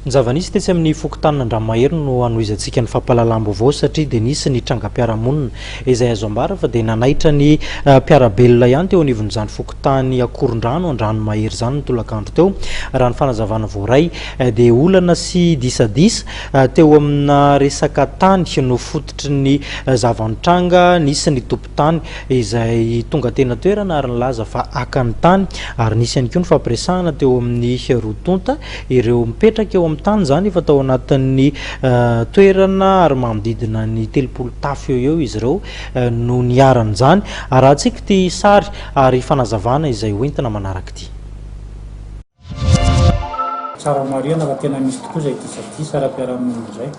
Ny zava-nisy tetsy amin'ny fokontany Andranomahery no anoizantsika ny fampahalalam-baovao satria dia nisy ny trangam-piarahamonina izay azo ambara fa dia nanaitra ny mpiarabelona ihany teo anivon'izany fokontany Akorondrano Andranomahery izany ny tolakandro teo. Raha ny fanazavana voaray dia olana sy disadisa teo amina resaka tany no fototry ny zava-nitranga nisy ny tompon-tany izay tonga tena toerana ary nilaza fa akany tany ary nisy ihany koa ny fampiresahana teo amin'ny rotonta ireo mipetraka eo amin'ny tany zany efa tao anatin'ny toerana ary manodidina ny 30 tafo eo izy ireo no niaran'izany. Arahantsika ty sary ary fanazavana izay hoentina manaraka ity. Tsara marina fa tena misy tokoa izay disadisa ara-piarahamonina izay.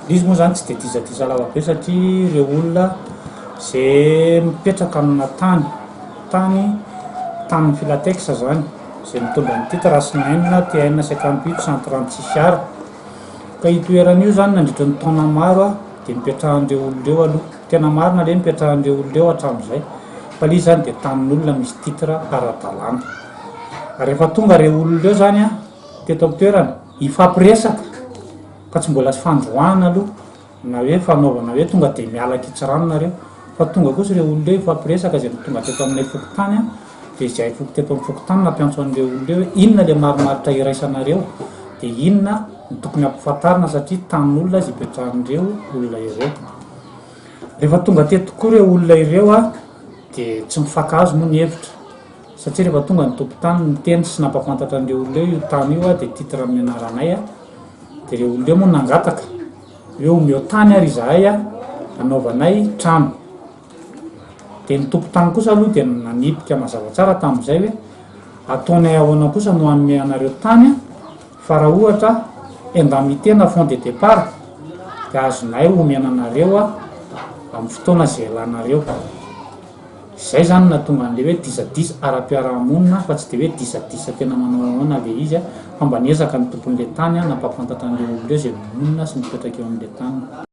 Izy moa zany tsy dia disadisa lava be satria ireo olona izay mipetraka amina tany filateksa zany izay mitondra ny titre Rasinaina TN 58 136 ara. Ka itoerana io zany nandritra ny taona maro dia mipetrahan'ireo olon'ireo aloha tena marina le mipetrahan'ireo olon'ireo hatramin'izay fa ilay zany dia tanin'olona misy titre ara-dalàna. Rehefa tonga ireo olon'ireo zany teto amin'ny toerana ifampiresaka ka tsy mbola fandroana aloha na hoe fanaovana hoe tonga dia miala kitsaranonareo fa tonga kosa ireo olon'ireo ifampiresaka izay tonga teto amin'ny fokotany dia izay teto amin'ny fokotany nampiantso an'ireo olon'ireo hoe inona le marimaritra iraisanareo dia inona ny tokony ampifantarina satria tanin'olona izay ipetrahan'ireo olona ireo. Rehefa tonga teto koa ireo olona ireo dia tsy mifankahazo moa ny hevitra satria rehefa tonga ny tompon-tany niteny sy nampafantatra an'ireo olona io tany io dia titre amin'ny anaranay dia ireo olon'ireo moa nangataka hoe omeo tany ary izahay anaovanay trano. Dia ny tompon-tany kosa aloha dia nanipika mazava tsara tamin'izay hoe ataonay ahoana kosa no hanome anareo tany fa raha ohatra endamitena fond de départ dia azonay omena anareo amin'ny fotoana izay ilanareo. Izay zany nahatonga an'ilay hoe disadisa ara-piarahamonina fa tsy dia hoe disadisa tena manao ahoana le izy fa mba niezaka ny tompon'ilay tany nampafantatra an'ireo olon'ireo izay monina sy mipetraka eo amin'ilay tany.